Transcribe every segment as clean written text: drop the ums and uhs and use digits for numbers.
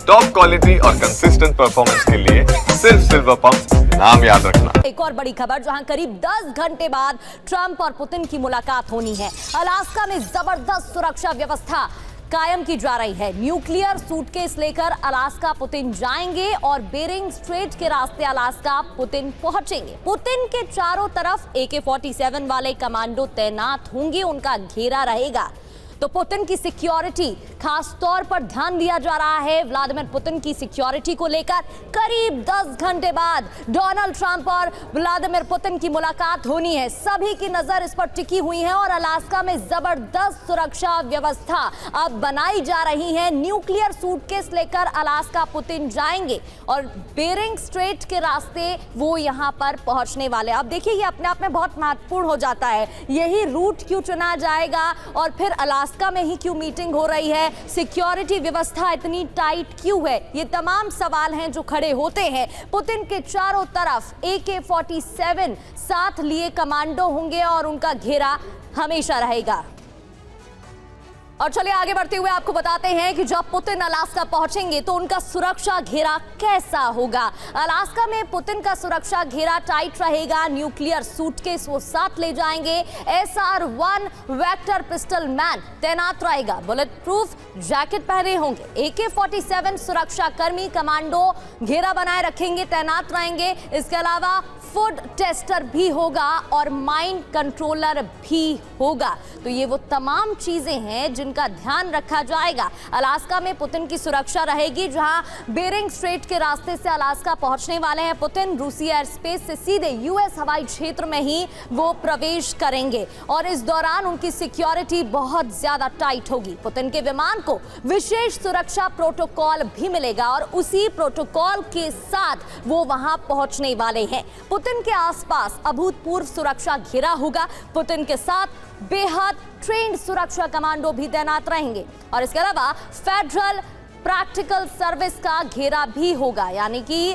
Top quality और consistent performance के लिए सिर्फ सिल्वर पंप नाम याद रखना। एक और बड़ी खबर, जहां करीब 10 घंटे बाद ट्रंप और पुतिन की मुलाकात होनी है। अलास्का में जबरदस्त सुरक्षा व्यवस्था कायम की जा रही है। न्यूक्लियर सूटकेस लेकर अलास्का पुतिन जाएंगे और बेरिंग स्ट्रेट के रास्ते अलास्का पुतिन पहुंचेंगे। पुतिन के चारों तरफ AK-47 वाले कमांडो तैनात होंगे, उनका घेरा रहेगा। तो पुतिन की सिक्योरिटी खास तौर पर ध्यान दिया जा रहा है। व्लादिमीर पुतिन की सिक्योरिटी को लेकर करीब 10 घंटे बाद डोनाल्ड ट्रंप और व्लादिमीर पुतिन की मुलाकात होनी है। सभी की नजर इस पर टिकी हुई है और अलास्का में जबरदस्त सुरक्षा व्यवस्था अब बनाई जा रही है। न्यूक्लियर सूटकेस लेकर अलास्का पुतिन जाएंगे और बेरिंग स्ट्रेट के रास्ते वो यहां पर पहुंचने वाले। अब देखिए, ये अपने आप में बहुत महत्वपूर्ण हो जाता है। यही रूट क्यों चुना जाएगा और फिर अलास्का में ही क्यों मीटिंग हो रही है? सिक्योरिटी व्यवस्था इतनी टाइट क्यों है? ये तमाम सवाल हैं जो खड़े होते हैं। पुतिन के चारों तरफ AK-47 साथ लिए कमांडो होंगे और उनका घेरा हमेशा रहेगा। और चलिए आगे बढ़ते हुए आपको बताते हैं कि जब पुतिन अलास्का पहुंचेंगे तो उनका सुरक्षा घेरा कैसा होगा। अलास्का में पुतिन का सुरक्षा घेरा टाइट रहेगा। न्यूक्लियर सूटकेस वो साथ ले जाएंगे। SR-1 वेक्टर पिस्टल मैन तैनात रहेगा। बुलेट प्रूफ जैकेट पहने होंगे। AK-47 सुरक्षा कर्मी कमांडो घेरा बनाए रखेंगे, तैनात रहेंगे। इसके अलावा फूड टेस्टर भी होगा और माइंड कंट्रोलर भी होगा। तो ये वो तमाम चीजें हैं जिनका ध्यान रखा जाएगा। अलास्का में पुतिन की सुरक्षा रहेगी, जहां बेरिंग स्ट्रेट के रास्ते से अलास्का पहुंचने वाले हैं पुतिन। रूसी एयर स्पेस से सीधे US हवाई क्षेत्र में ही वो प्रवेश करेंगे और इस दौरान उनकी सिक्योरिटी बहुत ज्यादा टाइट होगी। पुतिन के विमान को विशेष सुरक्षा प्रोटोकॉल भी मिलेगा और उसी प्रोटोकॉल के साथ वो वहां पहुंचने वाले हैं। पुतिन के आसपास अभूतपूर्व सुरक्षा घेरा होगा। पुतिन के साथ बेहद ट्रेंड सुरक्षा कमांडो भी तैनात रहेंगे और इसके अलावा फेडरल प्रैक्टिकल सर्विस का घेरा भी होगा, यानी कि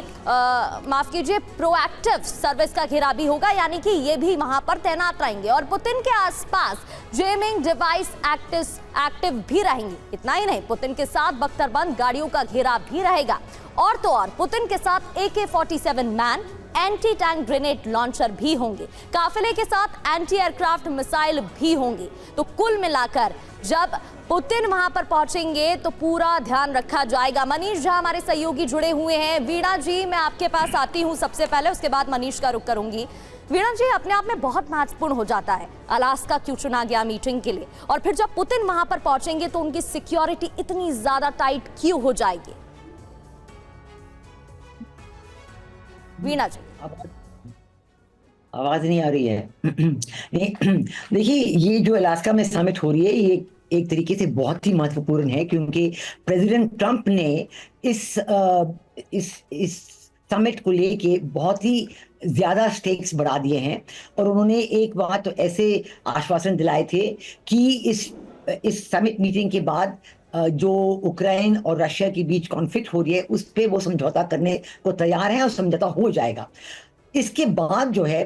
माफ कीजिए, प्रोएक्टिव सर्विस का घेरा भी होगा, यानी कि ये भी वहां पर तैनात रहेंगे। और पुतिन के आसपास जेमिंग डिवाइस एक्टिव भी रहेंगी। इतना ही नहीं, पुतिन के साथ बख्तरबंद गाड़ियों का घेरा भी रहेगा। और तो और पुतिन के साथ AK-47 man, anti tank grenade launcher भी होंगे। काफिले के साथ एंटी एयरक्राफ्ट मिसाइल भी होंगी। तो कुल मिलाकर जब पुतिन वहां पर पहुंचेंगे तो पूरा ध्यान रखा जाएगा। मनीष झा हमारे सहयोगी जुड़े हुए हैं। वीणा जी, मैं आपके पास आती हूं सबसे पहले, उसके बाद मनीष का रुख करूंगी। वीणा जी, अपने आप में बहुत महत्वपूर्ण हो जाता है अलास्का क्यों चुना गया मीटिंग के लिए, और फिर जब पुतिन वहां पर पहुंचेंगे तो उनकी सिक्योरिटी इतनी ज्यादा टाइट क्यों हो जाएगी? वीणा जी, आवाज नहीं आ रही है। देखिए, ये जो अलास्का में समिट हो रही है, ये एक तरीके से बहुत ही महत्वपूर्ण है, क्योंकि प्रेसिडेंट ट्रंप ने इस समिट को लेके बहुत ही ज्यादा स्टेक्स बढ़ा दिए हैं और उन्होंने एक बात तो ऐसे आश्वासन दिलाए थे कि इस समिट मीटिंग के बाद जो उक्रेन और रशिया के बीच कॉन्फ्लिक्ट हो रही है उस पे वो समझौता करने को तैयार है और समझौता हो जाएगा। इसके बाद जो है,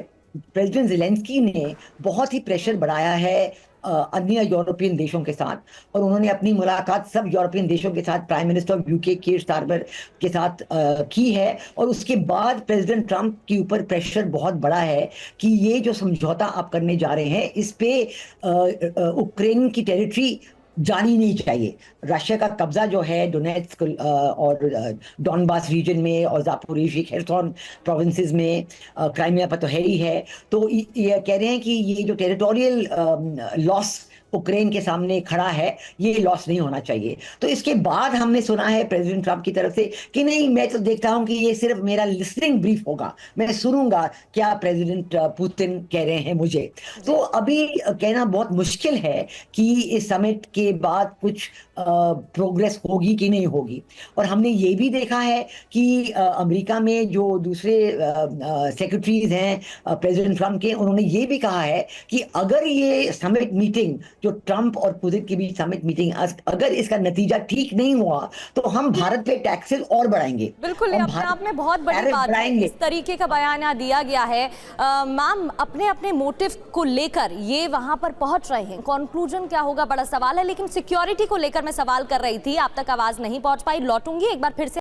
प्रेसिडेंट ज़ेलेंस्की ने बहुत ही प्रेशर बढ़ाया है अन्य यूरोपियन देशों के साथ और उन्होंने अपनी मुलाकात सब यूरोपियन देशों के साथ prime minister of UK Keir Starmer के साथ की है। और उसके बाद प्रेसिडेंट ट्रंप के ऊपर प्रेशर बहुत बड़ा है कि ये जो समझौता आप करने जा रहे हैं, इस पे उक्रेन की टेरिटरी जानी नहीं चाहिए। रशिया का कब्जा जो है डोनेट्स्क और डॉनबास रीजन में और ज़ापोरिज़िया खेरसोन प्रोविंसेस में, क्राइमिया पर तो है ही है। तो ये कह रहे हैं कि ये जो टेरिटोरियल लॉस उक्रेन के सामने खड़ा है, ये लॉस नहीं होना चाहिए। तो इसके बाद हमने सुना है प्रेसिडेंट ट्रंप की तरफ से कि नहीं, मैं तो देखता हूं कि ये सिर्फ मेरा लिसनिंग ब्रीफ होगा, मैं सुनूंगा क्या प्रेसिडेंट पुतिन कह रहे हैं मुझे। तो अभी कहना बहुत मुश्किल है कि इस समिट के बाद कुछ प्रोग्रेस होगी कि नहीं होगी। और हमने ये भी देखा है कि अमेरिका में जो दूसरे सेक्रेटरीज हैं प्रेसिडेंट ट्रंप के, उन्होंने ये भी कहा है कि अगर ये समिट मीटिंग जो ट्रंप और पुतिन के बीच समिट मीटिंग, अगर इसका नतीजा ठीक नहीं हुआ तो हम भारत पे टैक्सेस और बढ़ाएंगे। बिल्कुल, ये अपने आप में बहुत बड़ी बात है। इस तरीके का बयान दिया गया है। मैम, अपने अपने मोटिव को लेकर ये वहां पर पहुंच रहे हैं, कंक्लूजन क्या होगा बड़ा सवाल है। लेकिन सिक्योरिटी को लेकर मैं सवाल कर रही थी, आप तक आवाज नहीं पहुंच पाई, लौटूंगी एक बार फिर से।